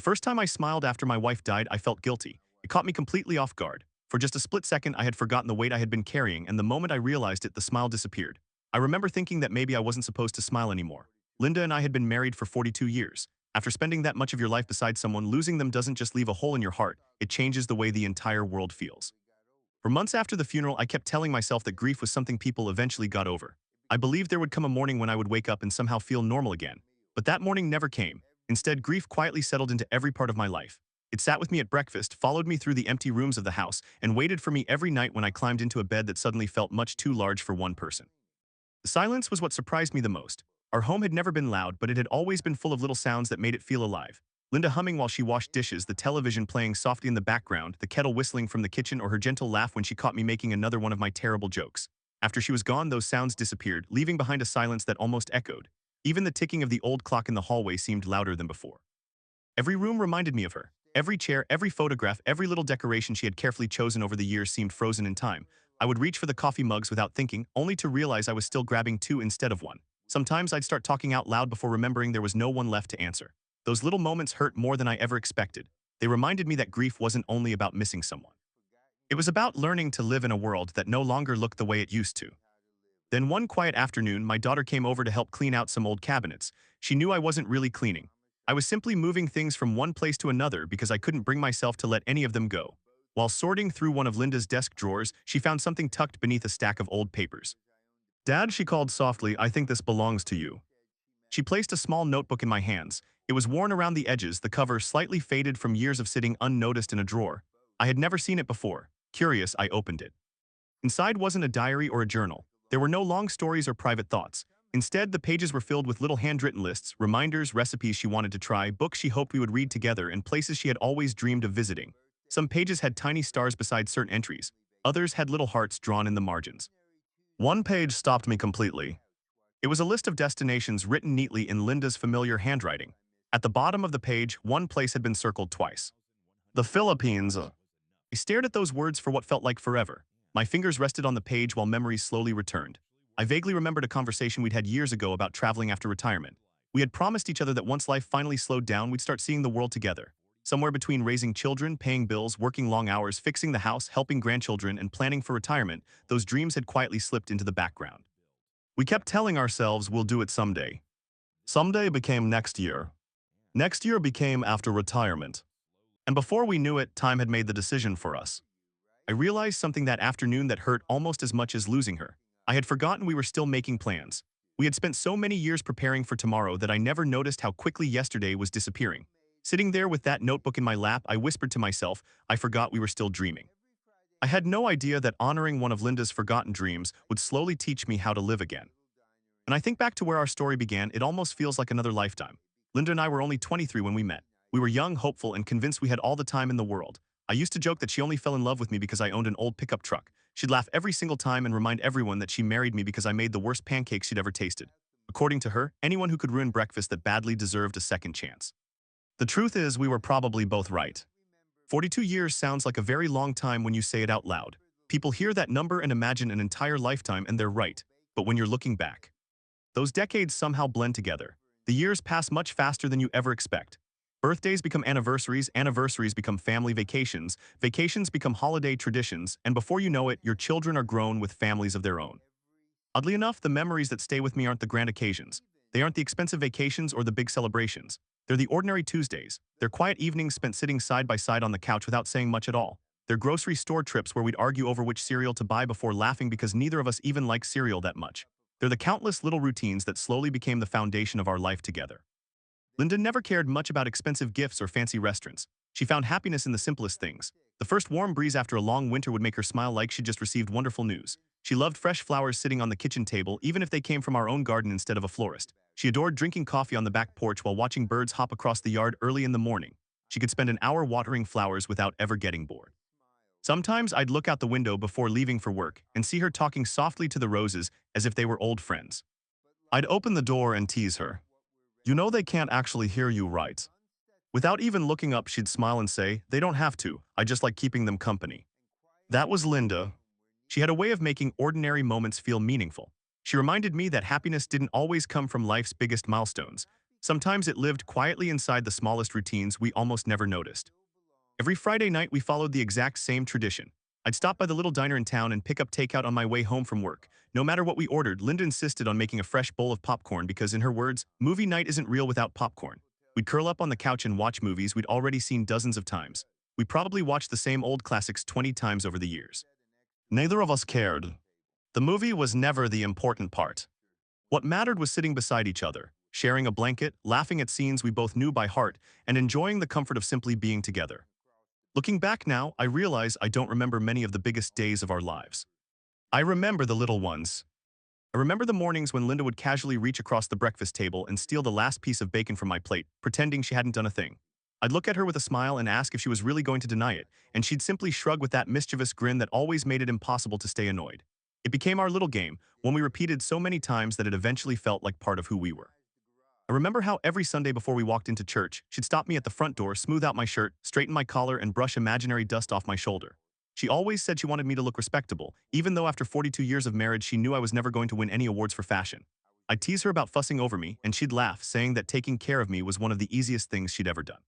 first time I smiled after my wife died, I felt guilty. It caught me completely off guard. For just a split second, I had forgotten the weight I had been carrying, and the moment I realized it, the smile disappeared. I remember thinking that maybe I wasn't supposed to smile anymore. Linda and I had been married for 42 years. After spending that much of your life beside someone, losing them doesn't just leave a hole in your heart, it changes the way the entire world feels. For months after the funeral, I kept telling myself that grief was something people eventually got over. I believed there would come a morning when I would wake up and somehow feel normal again. But that morning never came. Instead, grief quietly settled into every part of my life. It sat with me at breakfast, followed me through the empty rooms of the house, and waited for me every night when I climbed into a bed that suddenly felt much too large for one person. The silence was what surprised me the most. Our home had never been loud, but it had always been full of little sounds that made it feel alive. Linda humming while she washed dishes, the television playing softly in the background, the kettle whistling from the kitchen, or her gentle laugh when she caught me making another one of my terrible jokes. After she was gone, those sounds disappeared, leaving behind a silence that almost echoed. Even the ticking of the old clock in the hallway seemed louder than before. Every room reminded me of her. Every chair, every photograph, every little decoration she had carefully chosen over the years seemed frozen in time. I would reach for the coffee mugs without thinking, only to realize I was still grabbing two instead of one. Sometimes I'd start talking out loud before remembering there was no one left to answer. Those little moments hurt more than I ever expected. They reminded me that grief wasn't only about missing someone. It was about learning to live in a world that no longer looked the way it used to. Then one quiet afternoon, my daughter came over to help clean out some old cabinets. She knew I wasn't really cleaning. I was simply moving things from one place to another because I couldn't bring myself to let any of them go. While sorting through one of Linda's desk drawers, she found something tucked beneath a stack of old papers. "Dad," she called softly, "I think this belongs to you." She placed a small notebook in my hands. It was worn around the edges, the cover slightly faded from years of sitting unnoticed in a drawer. I had never seen it before. Curious, I opened it. Inside wasn't a diary or a journal. There were no long stories or private thoughts. Instead, the pages were filled with little handwritten lists, reminders, recipes she wanted to try, books she hoped we would read together, and places she had always dreamed of visiting. Some pages had tiny stars beside certain entries. Others had little hearts drawn in the margins. One page stopped me completely. It was a list of destinations written neatly in Linda's familiar handwriting. At the bottom of the page, one place had been circled twice. The Philippines. I stared at those words for what felt like forever. My fingers rested on the page while memories slowly returned. I vaguely remembered a conversation we'd had years ago about traveling after retirement. We had promised each other that once life finally slowed down, we'd start seeing the world together. Somewhere between raising children, paying bills, working long hours, fixing the house, helping grandchildren, and planning for retirement, those dreams had quietly slipped into the background. We kept telling ourselves we'll do it someday. Someday became next year. Next year became after retirement. And before we knew it, time had made the decision for us. I realized something that afternoon that hurt almost as much as losing her. I had forgotten we were still making plans. We had spent so many years preparing for tomorrow that I never noticed how quickly yesterday was disappearing. Sitting there with that notebook in my lap, I whispered to myself, I forgot we were still dreaming. I had no idea that honoring one of Linda's forgotten dreams would slowly teach me how to live again. When I think back to where our story began, it almost feels like another lifetime. Linda and I were only 23 when we met. We were young, hopeful, and convinced we had all the time in the world. I used to joke that she only fell in love with me because I owned an old pickup truck. She'd laugh every single time and remind everyone that she married me because I made the worst pancakes she'd ever tasted. According to her, anyone who could ruin breakfast that badly deserved a second chance. The truth is, we were probably both right. 42 years sounds like a very long time when you say it out loud. People hear that number and imagine an entire lifetime, and they're right. But when you're looking back, those decades somehow blend together. The years pass much faster than you ever expect. Birthdays become anniversaries, anniversaries become family vacations, vacations become holiday traditions, and before you know it, your children are grown with families of their own. Oddly enough, the memories that stay with me aren't the grand occasions. They aren't the expensive vacations or the big celebrations. They're the ordinary Tuesdays. They're quiet evenings spent sitting side by side on the couch without saying much at all. They're grocery store trips where we'd argue over which cereal to buy before laughing because neither of us even liked cereal that much. They're the countless little routines that slowly became the foundation of our life together. Linda never cared much about expensive gifts or fancy restaurants. She found happiness in the simplest things. The first warm breeze after a long winter would make her smile like she'd just received wonderful news. She loved fresh flowers sitting on the kitchen table, even if they came from our own garden instead of a florist. She adored drinking coffee on the back porch while watching birds hop across the yard early in the morning. She could spend an hour watering flowers without ever getting bored. Sometimes I'd look out the window before leaving for work and see her talking softly to the roses as if they were old friends. I'd open the door and tease her. "You know they can't actually hear you, right?" Without even looking up, she'd smile and say, "They don't have to. I just like keeping them company." That was Linda. She had a way of making ordinary moments feel meaningful. She reminded me that happiness didn't always come from life's biggest milestones. Sometimes it lived quietly inside the smallest routines we almost never noticed. Every Friday night, we followed the exact same tradition. I'd stop by the little diner in town and pick up takeout on my way home from work. No matter what we ordered, Linda insisted on making a fresh bowl of popcorn because, in her words, movie night isn't real without popcorn. We'd curl up on the couch and watch movies we'd already seen dozens of times. We probably watched the same old classics 20 times over the years. Neither of us cared. The movie was never the important part. What mattered was sitting beside each other, sharing a blanket, laughing at scenes we both knew by heart, and enjoying the comfort of simply being together. Looking back now, I realize I don't remember many of the biggest days of our lives. I remember the little ones. I remember the mornings when Linda would casually reach across the breakfast table and steal the last piece of bacon from my plate, pretending she hadn't done a thing. I'd look at her with a smile and ask if she was really going to deny it, and she'd simply shrug with that mischievous grin that always made it impossible to stay annoyed. It became our little game, one we repeated so many times that it eventually felt like part of who we were. I remember how every Sunday before we walked into church, she'd stop me at the front door, smooth out my shirt, straighten my collar, and brush imaginary dust off my shoulder. She always said she wanted me to look respectable, even though after 42 years of marriage she knew I was never going to win any awards for fashion. I'd tease her about fussing over me, and she'd laugh, saying that taking care of me was one of the easiest things she'd ever done.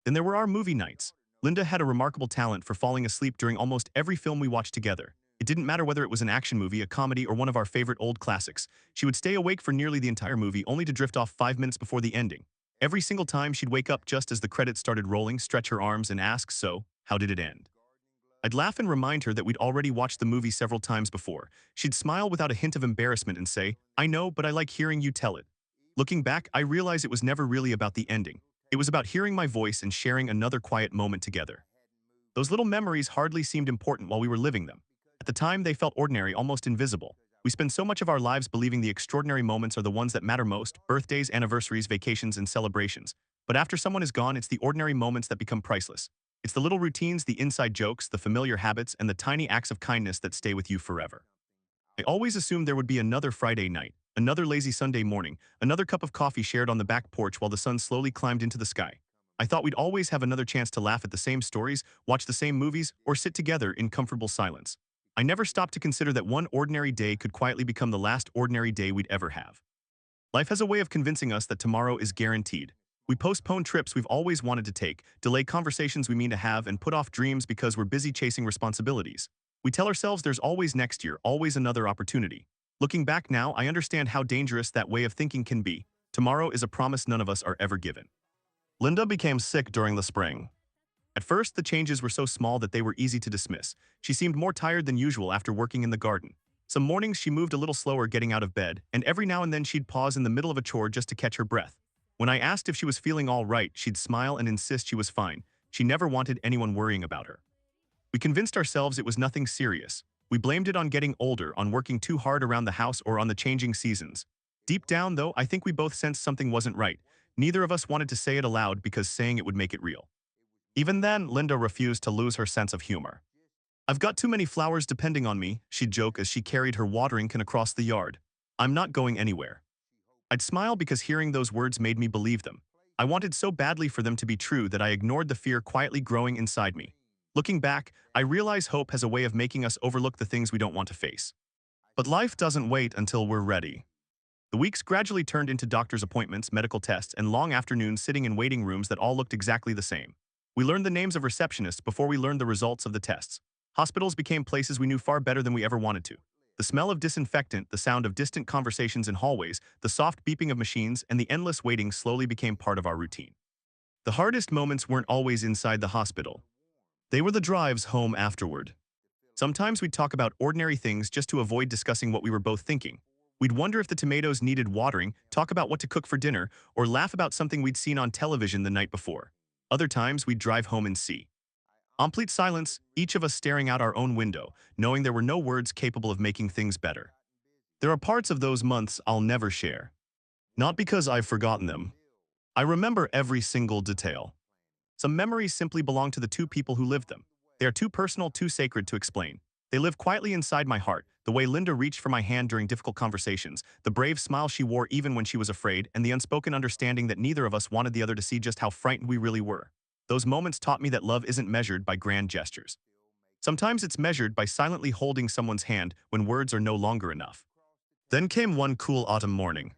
Then there were our movie nights. Linda had a remarkable talent for falling asleep during almost every film we watched together. It didn't matter whether it was an action movie, a comedy, or one of our favorite old classics. She would stay awake for nearly the entire movie, only to drift off 5 minutes before the ending. Every single time, she'd wake up just as the credits started rolling, stretch her arms, and ask, "So, how did it end?" I'd laugh and remind her that we'd already watched the movie several times before. She'd smile without a hint of embarrassment and say, "I know, but I like hearing you tell it." Looking back, I realize it was never really about the ending. It was about hearing my voice and sharing another quiet moment together. Those little memories hardly seemed important while we were living them. At the time, they felt ordinary, almost invisible. We spend so much of our lives believing the extraordinary moments are the ones that matter most: birthdays, anniversaries, vacations, and celebrations. But after someone is gone, it's the ordinary moments that become priceless. It's the little routines, the inside jokes, the familiar habits, and the tiny acts of kindness that stay with you forever. I always assumed there would be another Friday night, another lazy Sunday morning, another cup of coffee shared on the back porch while the sun slowly climbed into the sky. I thought we'd always have another chance to laugh at the same stories, watch the same movies, or sit together in comfortable silence. I never stopped to consider that one ordinary day could quietly become the last ordinary day we'd ever have. Life has a way of convincing us that tomorrow is guaranteed. We postpone trips we've always wanted to take, delay conversations we mean to have, and put off dreams because we're busy chasing responsibilities. We tell ourselves there's always next year, always another opportunity. Looking back now, I understand how dangerous that way of thinking can be. Tomorrow is a promise none of us are ever given. Linda became sick during the spring. At first, the changes were so small that they were easy to dismiss. She seemed more tired than usual after working in the garden. Some mornings she moved a little slower getting out of bed, and every now and then she'd pause in the middle of a chore just to catch her breath. When I asked if she was feeling all right, she'd smile and insist she was fine. She never wanted anyone worrying about her. We convinced ourselves it was nothing serious. We blamed it on getting older, on working too hard around the house, or on the changing seasons. Deep down, though, I think we both sensed something wasn't right. Neither of us wanted to say it aloud because saying it would make it real. Even then, Linda refused to lose her sense of humor. "I've got too many flowers depending on me," she'd joke as she carried her watering can across the yard. "I'm not going anywhere." I'd smile because hearing those words made me believe them. I wanted so badly for them to be true that I ignored the fear quietly growing inside me. Looking back, I realize hope has a way of making us overlook the things we don't want to face. But life doesn't wait until we're ready. The weeks gradually turned into doctor's appointments, medical tests, and long afternoons sitting in waiting rooms that all looked exactly the same. We learned the names of receptionists before we learned the results of the tests. Hospitals became places we knew far better than we ever wanted to. The smell of disinfectant, the sound of distant conversations in hallways, the soft beeping of machines, and the endless waiting slowly became part of our routine. The hardest moments weren't always inside the hospital. They were the drives home afterward. Sometimes we'd talk about ordinary things just to avoid discussing what we were both thinking. We'd wonder if the tomatoes needed watering, talk about what to cook for dinner, or laugh about something we'd seen on television the night before. Other times, we'd drive home and see complete silence, each of us staring out our own window, knowing there were no words capable of making things better. There are parts of those months I'll never share. Not because I've forgotten them. I remember every single detail. Some memories simply belong to the two people who lived them. They are too personal, too sacred to explain. They live quietly inside my heart, the way Linda reached for my hand during difficult conversations, the brave smile she wore even when she was afraid, and the unspoken understanding that neither of us wanted the other to see just how frightened we really were. Those moments taught me that love isn't measured by grand gestures. Sometimes it's measured by silently holding someone's hand when words are no longer enough. Then came one cool autumn morning.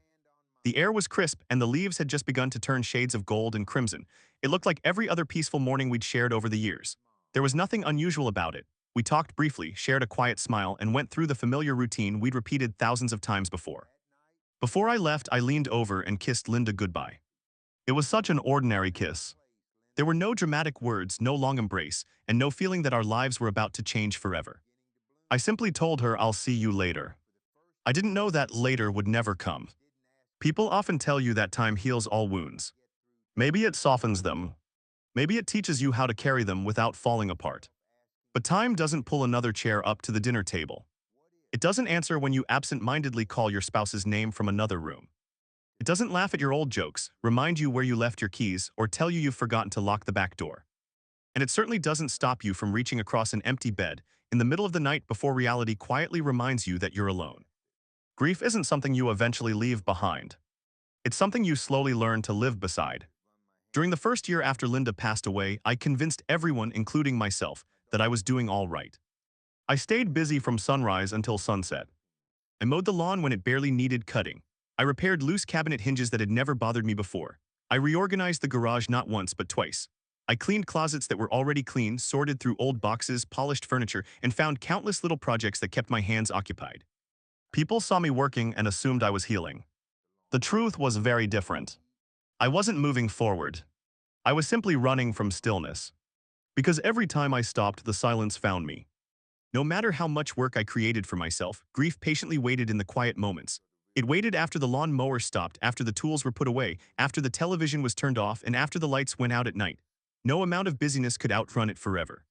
The air was crisp, and the leaves had just begun to turn shades of gold and crimson. It looked like every other peaceful morning we'd shared over the years. There was nothing unusual about it. We talked briefly, shared a quiet smile, and went through the familiar routine we'd repeated thousands of times before. Before I left, I leaned over and kissed Linda goodbye. It was such an ordinary kiss. There were no dramatic words, no long embrace, and no feeling that our lives were about to change forever. I simply told her I'll see you later. I didn't know that later would never come. People often tell you that time heals all wounds. Maybe it softens them. Maybe it teaches you how to carry them without falling apart. But time doesn't pull another chair up to the dinner table. It doesn't answer when you absent-mindedly call your spouse's name from another room. It doesn't laugh at your old jokes, remind you where you left your keys, or tell you you've forgotten to lock the back door. And it certainly doesn't stop you from reaching across an empty bed in the middle of the night before reality quietly reminds you that you're alone. Grief isn't something you eventually leave behind. It's something you slowly learn to live beside. During the first year after Linda passed away, I convinced everyone, including myself, that I was doing all right. I stayed busy from sunrise until sunset. I mowed the lawn when it barely needed cutting. I repaired loose cabinet hinges that had never bothered me before. I reorganized the garage not once but twice. I cleaned closets that were already clean, sorted through old boxes, polished furniture, and found countless little projects that kept my hands occupied. People saw me working and assumed I was healing. The truth was very different. I wasn't moving forward. I was simply running from stillness. Because every time I stopped, the silence found me. No matter how much work I created for myself, grief patiently waited in the quiet moments. It waited after the lawn mower stopped, after the tools were put away, after the television was turned off, and after the lights went out at night. No amount of busyness could outrun it forever.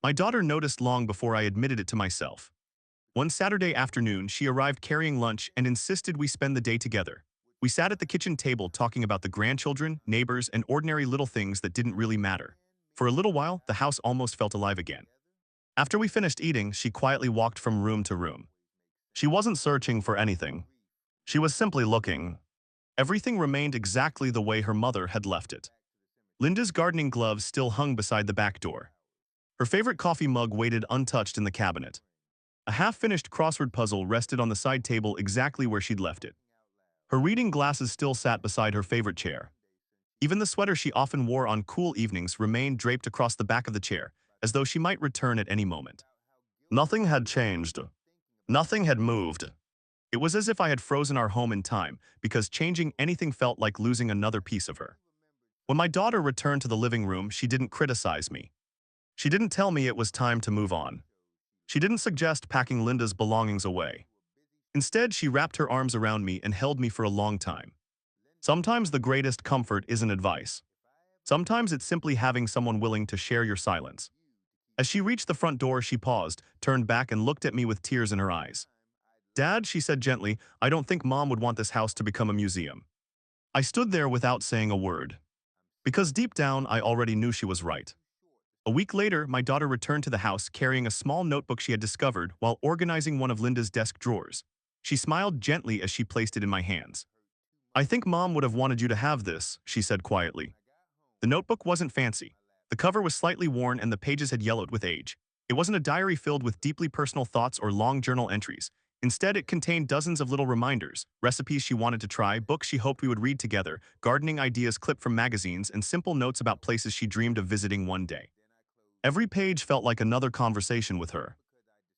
My daughter noticed long before I admitted it to myself. One Saturday afternoon, she arrived carrying lunch and insisted we spend the day together. We sat at the kitchen table talking about the grandchildren, neighbors, and ordinary little things that didn't really matter. For a little while, the house almost felt alive again. After we finished eating, she quietly walked from room to room. She wasn't searching for anything. She was simply looking. Everything remained exactly the way her mother had left it. Linda's gardening gloves still hung beside the back door. Her favorite coffee mug waited untouched in the cabinet. A half-finished crossword puzzle rested on the side table exactly where she'd left it. Her reading glasses still sat beside her favorite chair. Even the sweater she often wore on cool evenings remained draped across the back of the chair, as though she might return at any moment. Nothing had changed. Nothing had moved. It was as if I had frozen our home in time, because changing anything felt like losing another piece of her. When my daughter returned to the living room, she didn't criticize me. She didn't tell me it was time to move on. She didn't suggest packing Linda's belongings away. Instead, she wrapped her arms around me and held me for a long time. Sometimes the greatest comfort isn't advice. Sometimes it's simply having someone willing to share your silence. As she reached the front door, she paused, turned back, and looked at me with tears in her eyes. "Dad," she said gently, "I don't think Mom would want this house to become a museum." I stood there without saying a word. Because deep down, I already knew she was right. A week later, my daughter returned to the house carrying a small notebook she had discovered while organizing one of Linda's desk drawers. She smiled gently as she placed it in my hands. "I think Mom would have wanted you to have this," she said quietly. The notebook wasn't fancy. The cover was slightly worn and the pages had yellowed with age. It wasn't a diary filled with deeply personal thoughts or long journal entries. Instead, it contained dozens of little reminders, recipes she wanted to try, books she hoped we would read together, gardening ideas clipped from magazines, and simple notes about places she dreamed of visiting one day. Every page felt like another conversation with her.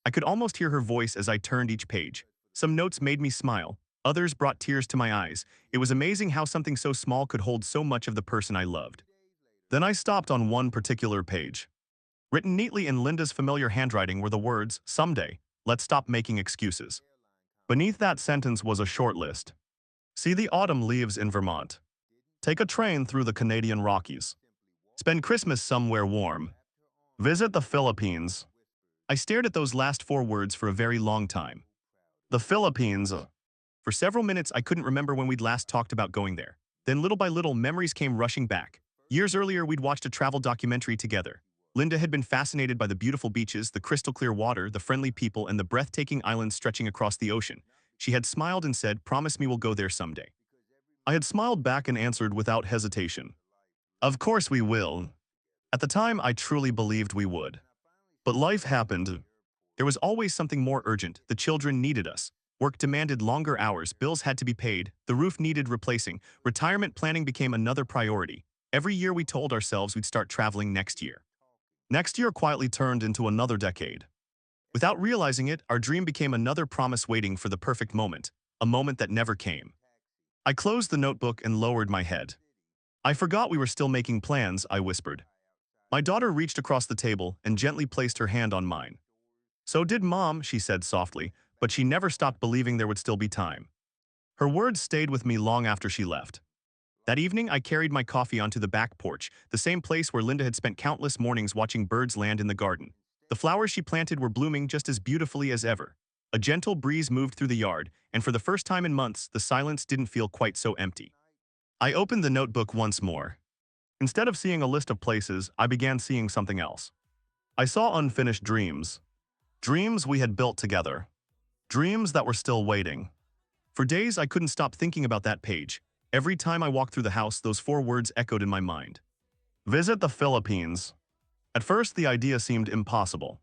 I could almost hear her voice as I turned each page. Some notes made me smile. Others brought tears to my eyes. It was amazing how something so small could hold so much of the person I loved. Then I stopped on one particular page. Written neatly in Linda's familiar handwriting were the words, "Someday, let's stop making excuses." Beneath that sentence was a short list. See the autumn leaves in Vermont. Take a train through the Canadian Rockies. Spend Christmas somewhere warm. Visit the Philippines. I stared at those last four words for a very long time. The Philippines. For several minutes, I couldn't remember when we'd last talked about going there. Then little by little, memories came rushing back. Years earlier, we'd watched a travel documentary together. Linda had been fascinated by the beautiful beaches, the crystal clear water, the friendly people, and the breathtaking islands stretching across the ocean. She had smiled and said, "Promise me we'll go there someday." I had smiled back and answered without hesitation, "Of course we will." At the time, I truly believed we would. But life happened. There was always something more urgent. The children needed us. Work demanded longer hours, bills had to be paid, the roof needed replacing, retirement planning became another priority. Every year we told ourselves we'd start traveling next year. Next year quietly turned into another decade. Without realizing it, our dream became another promise waiting for the perfect moment, a moment that never came. I closed the notebook and lowered my head. I forgot we were still making plans, I whispered. My daughter reached across the table and gently placed her hand on mine. So did Mom, she said softly, but she never stopped believing there would still be time. Her words stayed with me long after she left. That evening, I carried my coffee onto the back porch, the same place where Linda had spent countless mornings watching birds land in the garden. The flowers she planted were blooming just as beautifully as ever. A gentle breeze moved through the yard, and for the first time in months, the silence didn't feel quite so empty. I opened the notebook once more. Instead of seeing a list of places, I began seeing something else. I saw unfinished dreams. Dreams we had built together. Dreams that were still waiting. For days, I couldn't stop thinking about that page. Every time I walked through the house, those four words echoed in my mind. Visit the Philippines. At first, the idea seemed impossible.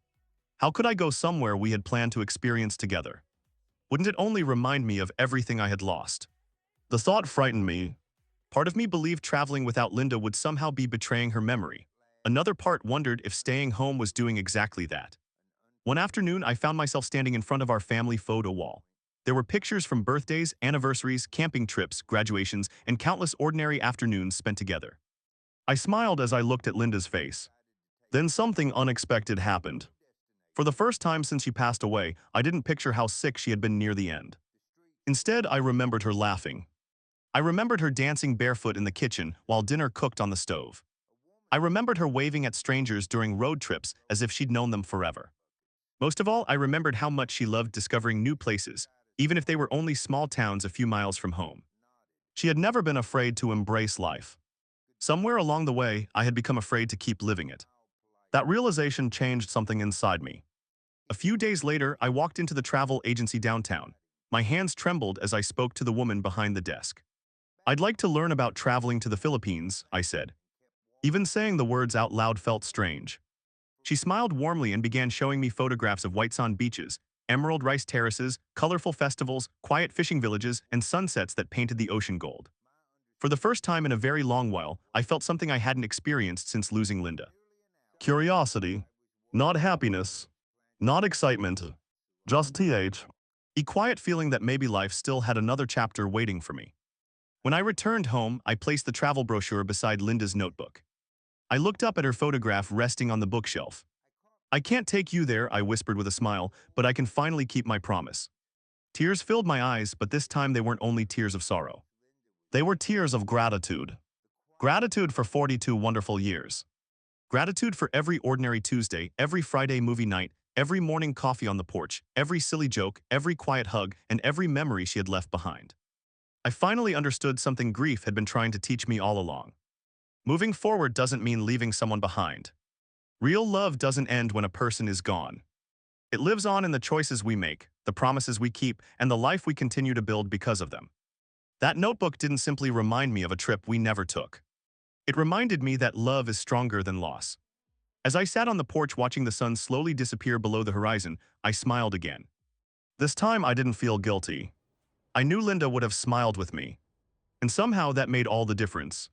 How could I go somewhere we had planned to experience together? Wouldn't it only remind me of everything I had lost? The thought frightened me. Part of me believed traveling without Linda would somehow be betraying her memory. Another part wondered if staying home was doing exactly that. One afternoon, I found myself standing in front of our family photo wall. There were pictures from birthdays, anniversaries, camping trips, graduations, and countless ordinary afternoons spent together. I smiled as I looked at Linda's face. Then something unexpected happened. For the first time since she passed away, I didn't picture how sick she had been near the end. Instead, I remembered her laughing. I remembered her dancing barefoot in the kitchen while dinner cooked on the stove. I remembered her waving at strangers during road trips as if she'd known them forever. Most of all, I remembered how much she loved discovering new places, even if they were only small towns a few miles from home. She had never been afraid to embrace life. Somewhere along the way, I had become afraid to keep living it. That realization changed something inside me. A few days later, I walked into the travel agency downtown. My hands trembled as I spoke to the woman behind the desk. I'd like to learn about traveling to the Philippines, I said. Even saying the words out loud felt strange. She smiled warmly and began showing me photographs of white sand beaches, emerald rice terraces, colorful festivals, quiet fishing villages, and sunsets that painted the ocean gold. For the first time in a very long while, I felt something I hadn't experienced since losing Linda. Curiosity, not happiness, not excitement, just a quiet feeling that maybe life still had another chapter waiting for me. When I returned home, I placed the travel brochure beside Linda's notebook. I looked up at her photograph resting on the bookshelf. I can't take you there, I whispered with a smile, but I can finally keep my promise. Tears filled my eyes, but this time they weren't only tears of sorrow. They were tears of gratitude. Gratitude for 42 wonderful years. Gratitude for every ordinary Tuesday, every Friday movie night, every morning coffee on the porch, every silly joke, every quiet hug, and every memory she had left behind. I finally understood something grief had been trying to teach me all along. Moving forward doesn't mean leaving someone behind. Real love doesn't end when a person is gone. It lives on in the choices we make, the promises we keep, and the life we continue to build because of them. That notebook didn't simply remind me of a trip we never took. It reminded me that love is stronger than loss. As I sat on the porch watching the sun slowly disappear below the horizon, I smiled again. This time I didn't feel guilty. I knew Linda would have smiled with me. And somehow that made all the difference.